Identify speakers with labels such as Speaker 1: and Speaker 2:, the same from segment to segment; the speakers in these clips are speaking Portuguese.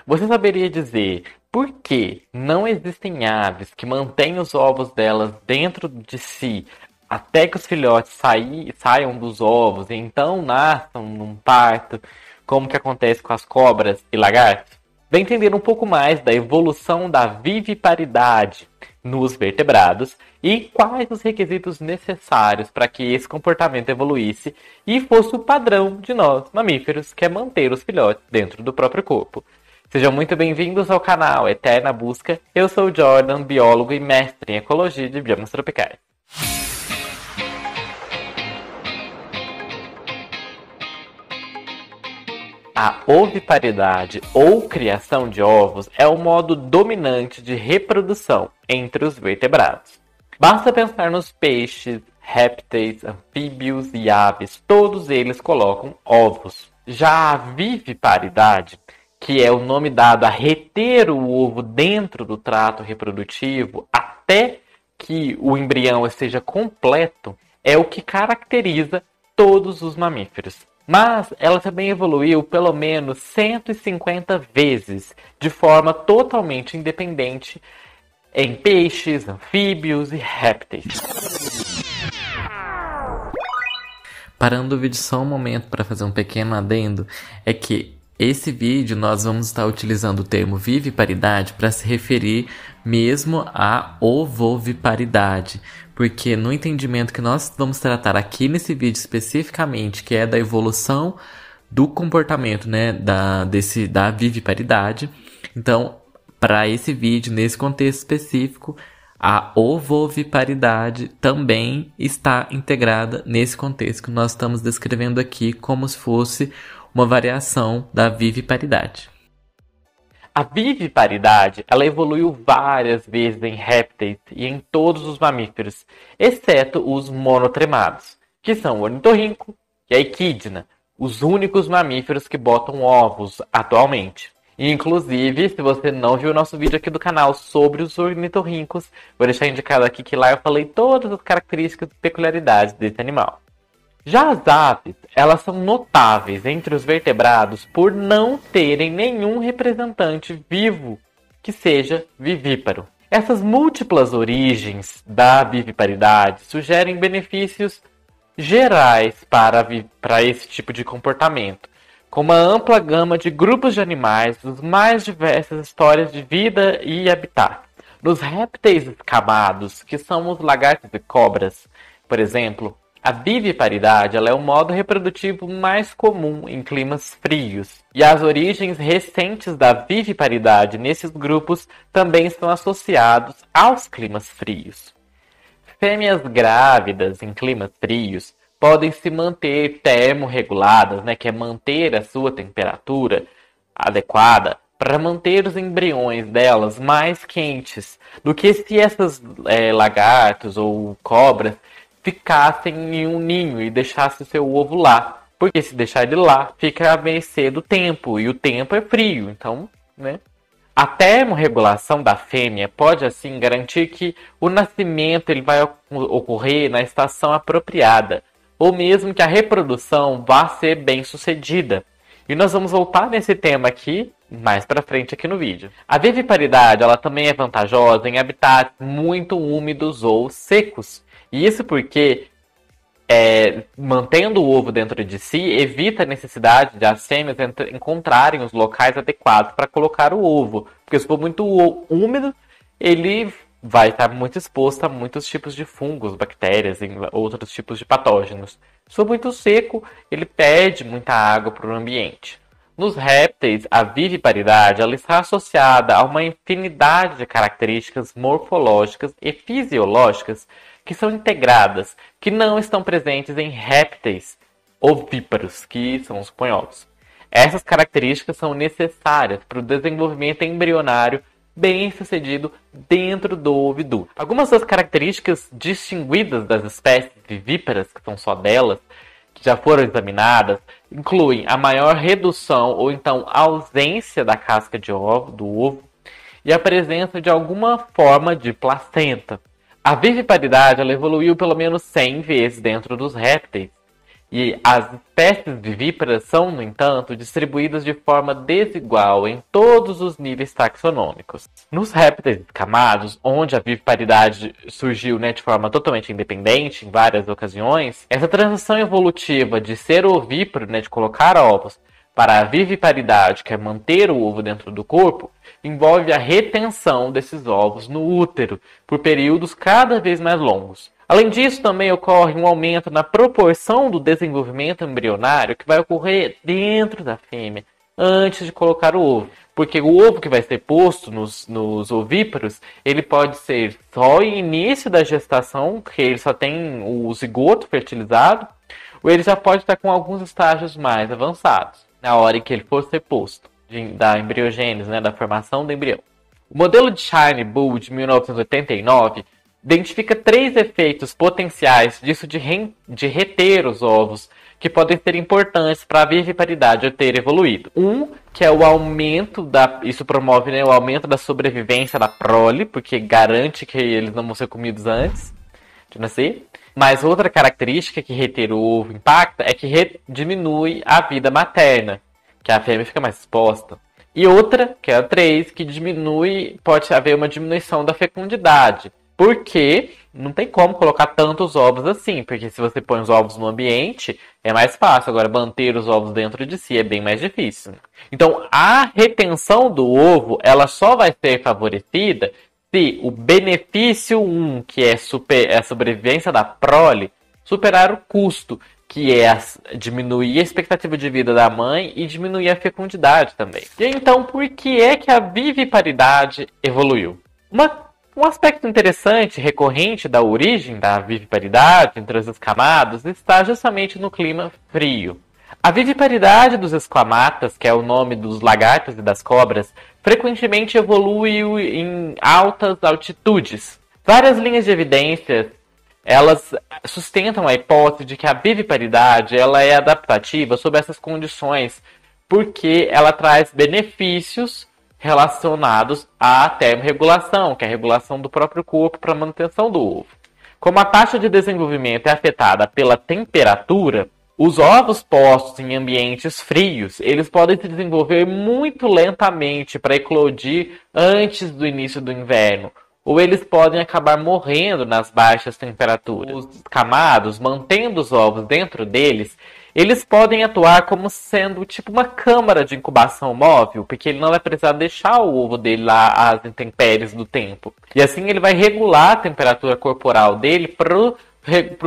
Speaker 1: Você saberia dizer por que não existem aves que mantêm os ovos delas dentro de si até que os filhotes saiam dos ovos e então nasçam num parto, como que acontece com as cobras e lagartos? Vem entender um pouco mais da evolução da viviparidade nos vertebrados e quais os requisitos necessários para que esse comportamento evoluísse e fosse o padrão de nós, mamíferos, que é manter os filhotes dentro do próprio corpo. Sejam muito bem-vindos ao canal Eterna Busca. Eu sou o Jordan, biólogo e mestre em ecologia de biomas tropicais. A oviparidade ou criação de ovos é o modo dominante de reprodução entre os vertebrados. Basta pensar nos peixes, répteis, anfíbios e aves, todos eles colocam ovos. Já a viviparidade, que é o nome dado a reter o ovo dentro do trato reprodutivo até que o embrião esteja completo, é o que caracteriza todos os mamíferos. Mas ela também evoluiu pelo menos 150 vezes, de forma totalmente independente, em peixes, anfíbios e répteis. Parando o vídeo só um momento para fazer um pequeno adendo, é que esse vídeo nós vamos estar utilizando o termo viviparidade para se referir mesmo à ovoviparidade, porque no entendimento que nós vamos tratar aqui nesse vídeo especificamente, que é da evolução do comportamento, né, da viviparidade, então para esse vídeo, nesse contexto específico, a ovoviparidade também está integrada nesse contexto que nós estamos descrevendo aqui como se fosse uma variação da viviparidade. A viviparidade, ela evoluiu várias vezes em répteis e em todos os mamíferos, exceto os monotremados, que são o ornitorrinco e a equidna, os únicos mamíferos que botam ovos atualmente. E, inclusive, se você não viu o nosso vídeo aqui do canal sobre os ornitorrincos, vou deixar indicado aqui que lá eu falei todas as características e peculiaridades desse animal. Já as aves, elas são notáveis entre os vertebrados por não terem nenhum representante vivo que seja vivíparo. Essas múltiplas origens da viviparidade sugerem benefícios gerais para esse tipo de comportamento, com uma ampla gama de grupos de animais dos mais diversas histórias de vida e habitat. Nos répteis escamados, que são os lagartos e cobras, por exemplo, a viviparidade ela é o modo reprodutivo mais comum em climas frios, e as origens recentes da viviparidade nesses grupos também estão associados aos climas frios. Fêmeas grávidas em climas frios podem se manter termorreguladas, né, que é manter a sua temperatura adequada para manter os embriões delas mais quentes do que se essas lagartos ou cobras ficassem em um ninho e deixassem seu ovo lá. Porque se deixar ele lá, fica a mercê do tempo, e o tempo é frio, então, né? A termorregulação da fêmea pode, assim, garantir que o nascimento ele vai ocorrer na estação apropriada, ou mesmo que a reprodução vá ser bem sucedida. E nós vamos voltar nesse tema aqui, mais pra frente aqui no vídeo. A viviparidade ela também é vantajosa em habitats muito úmidos ou secos. E isso porque, mantendo o ovo dentro de si, evita a necessidade de as fêmeas encontrarem os locais adequados para colocar o ovo. Porque se for muito úmido, ele vai estar muito exposto a muitos tipos de fungos, bactérias e outros tipos de patógenos. Se for muito seco, ele perde muita água para o ambiente. Nos répteis, a viviparidade ela está associada a uma infinidade de características morfológicas e fisiológicas que são integradas, que não estão presentes em répteis ovíparos, que são os ponhólogos. Essas características são necessárias para o desenvolvimento embrionário bem sucedido dentro do oviduto. Algumas das características distinguidas das espécies vivíparas, que são só delas, que já foram examinadas, incluem a maior redução ou então ausência da casca do ovo e a presença de alguma forma de placenta. A viviparidade ela evoluiu pelo menos 100 vezes dentro dos répteis E as espécies vivíparas são, no entanto, distribuídas de forma desigual em todos os níveis taxonômicos. Nos répteis escamados, onde a viviparidade surgiu, né, de forma totalmente independente em várias ocasiões, essa transição evolutiva de ser ovíparo, né, de colocar ovos, para a viviparidade, que é manter o ovo dentro do corpo, envolve a retenção desses ovos no útero por períodos cada vez mais longos. Além disso, também ocorre um aumento na proporção do desenvolvimento embrionário que vai ocorrer dentro da fêmea antes de colocar o ovo. Porque o ovo que vai ser posto nos ovíparos, ele pode ser só em início da gestação, que ele só tem o zigoto fertilizado, ou ele já pode estar com alguns estágios mais avançados, na hora em que ele for ser posto, da embriogênese, né, da formação do embrião. O modelo de Shine-Bull de 1989 identifica 3 efeitos potenciais disso de reter os ovos, que podem ser importantes para a viviparidade ter evoluído. Que é o aumento isso promove, né, o aumento da sobrevivência da prole, porque garante que eles não vão ser comidos antes de nascer. Mas outra característica que reter o ovo impacta é que diminui a vida materna, que a fêmea fica mais exposta. E outra, que é a 3, que pode haver uma diminuição da fecundidade. Porque não tem como colocar tantos ovos assim, porque se você põe os ovos no ambiente, é mais fácil. Agora, manter os ovos dentro de si é bem mais difícil. Então, a retenção do ovo, ela só vai ser favorecida se o benefício 1, que é a sobrevivência da prole, superar o custo, que é diminuir a expectativa de vida da mãe e diminuir a fecundidade também. E então, por que é que a viviparidade evoluiu? Um aspecto interessante, recorrente da origem da viviparidade entre os escamados, está justamente no clima frio. A viviparidade dos escamatas, que é o nome dos lagartos e das cobras, frequentemente evoluiu em altas altitudes. Várias linhas de evidências, elas sustentam a hipótese de que a viviparidade ela é adaptativa sob essas condições, porque ela traz benefícios relacionados à termorregulação, que é a regulação do próprio corpo para a manutenção do ovo. Como a taxa de desenvolvimento é afetada pela temperatura, os ovos postos em ambientes frios, eles podem se desenvolver muito lentamente para eclodir antes do início do inverno, ou eles podem acabar morrendo nas baixas temperaturas. Os escamados, mantendo os ovos dentro deles, eles podem atuar como sendo tipo uma câmara de incubação móvel, porque ele não vai precisar deixar o ovo dele lá às intempéries do tempo. E assim ele vai regular a temperatura corporal dele para o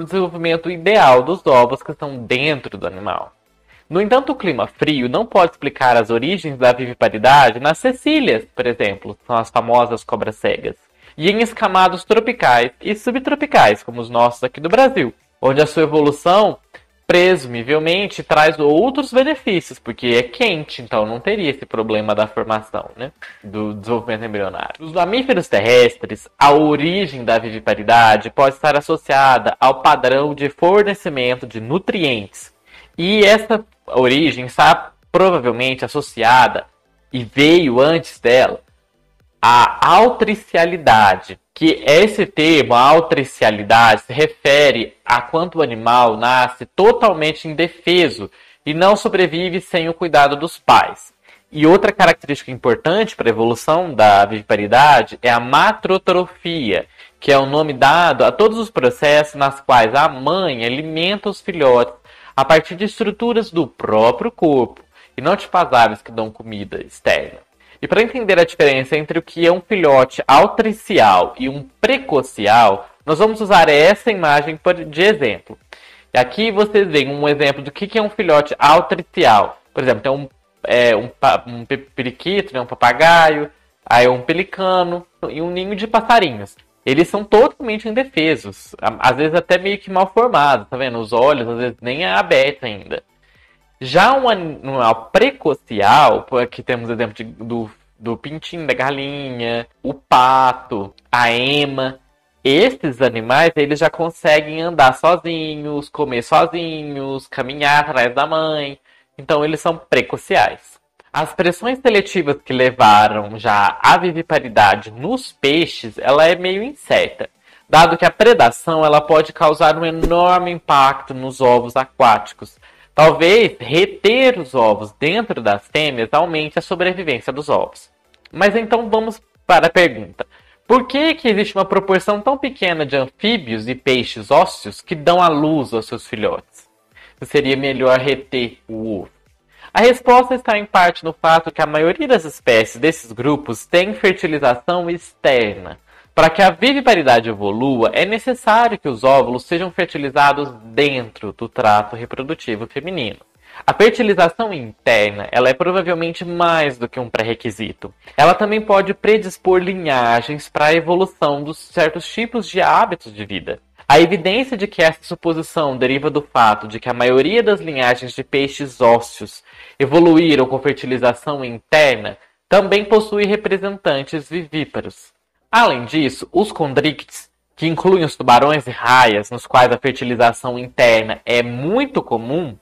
Speaker 1: desenvolvimento ideal dos ovos que estão dentro do animal. No entanto, o clima frio não pode explicar as origens da viviparidade nas cecílias, por exemplo, são as famosas cobras cegas, e em escamados tropicais e subtropicais, como os nossos aqui do Brasil, onde a sua evolução presumivelmente traz outros benefícios, porque é quente, então não teria esse problema da formação, né, do desenvolvimento embrionário. Nos mamíferos terrestres, a origem da viviparidade pode estar associada ao padrão de fornecimento de nutrientes. E essa origem está provavelmente associada, e veio antes dela, à altricialidade, que esse termo, a altricialidade, se refere a quando o animal nasce totalmente indefeso e não sobrevive sem o cuidado dos pais. E outra característica importante para a evolução da viviparidade é a matrotrofia, que é o nome dado a todos os processos nas quais a mãe alimenta os filhotes a partir de estruturas do próprio corpo, e não tipo as aves que dão comida externa. E para entender a diferença entre o que é um filhote altricial e um precocial, nós vamos usar essa imagem de exemplo. E aqui vocês veem um exemplo do que é um filhote altricial. Por exemplo, tem um periquito, né, um papagaio, aí um pelicano e um ninho de passarinhos. Eles são totalmente indefesos, às vezes até meio que mal formados, tá vendo? Os olhos às vezes nem é aberto ainda. Já um animal precocial, aqui temos o exemplo do pintinho, da galinha, o pato, a ema. Esses animais, eles já conseguem andar sozinhos, comer sozinhos, caminhar atrás da mãe. Então, eles são precociais. As pressões seletivas que levaram já à viviparidade nos peixes, ela é meio incerta. dado que a predação ela pode causar um enorme impacto nos ovos aquáticos. Talvez reter os ovos dentro das fêmeas aumente a sobrevivência dos ovos. Mas então vamos para a pergunta. Por que existe uma proporção tão pequena de anfíbios e peixes ósseos que dão à luz aos seus filhotes? Seria melhor reter o ovo? A resposta está em parte no fato que a maioria das espécies desses grupos tem fertilização externa. Para que a viviparidade evolua, é necessário que os óvulos sejam fertilizados dentro do trato reprodutivo feminino. A fertilização interna ela é provavelmente mais do que um pré-requisito. Ela também pode predispor linhagens para a evolução dos certos tipos de hábitos de vida. A evidência de que essa suposição deriva do fato de que a maioria das linhagens de peixes ósseos evoluíram com fertilização interna também possui representantes vivíparos. Além disso, os condrictes, que incluem os tubarões e raias, nos quais a fertilização interna é muito comum,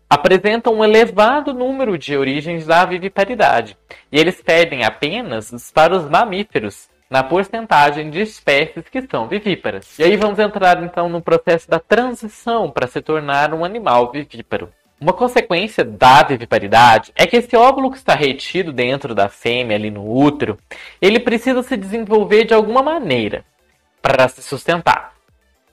Speaker 1: apresentam um elevado número de origens da viviparidade, e eles perdem apenas para os mamíferos, na porcentagem de espécies que são vivíparas. E aí vamos entrar então no processo da transição para se tornar um animal vivíparo. Uma consequência da viviparidade é que esse óvulo que está retido dentro da fêmea, ali no útero, ele precisa se desenvolver de alguma maneira para se sustentar.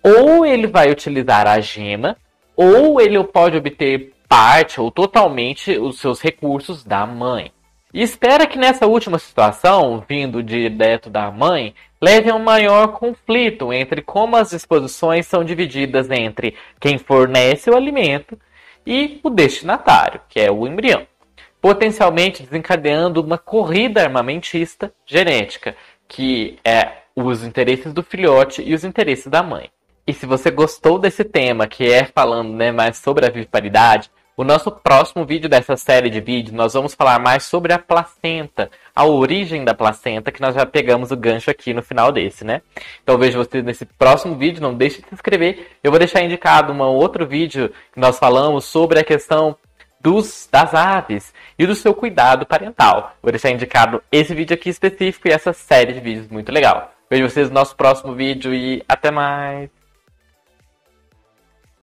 Speaker 1: Ou ele vai utilizar a gema, ou ele pode obter parte ou totalmente os seus recursos da mãe. E espera que nessa última situação, vindo direto da mãe, leve a um maior conflito entre como as disposições são divididas entre quem fornece o alimento e o destinatário, que é o embrião, potencialmente desencadeando uma corrida armamentista genética, que é os interesses do filhote e os interesses da mãe. E se você gostou desse tema, que é falando mais sobre a viviparidade, o nosso próximo vídeo dessa série de vídeos, nós vamos falar mais sobre a placenta, a origem da placenta, que nós já pegamos o gancho aqui no final desse, né? Então vejo vocês nesse próximo vídeo, não deixe de se inscrever. Eu vou deixar indicado um outro vídeo que nós falamos sobre a questão das aves e do seu cuidado parental. Vou deixar indicado esse vídeo aqui específico e essa série de vídeos muito legal. Vejo vocês no nosso próximo vídeo e até mais!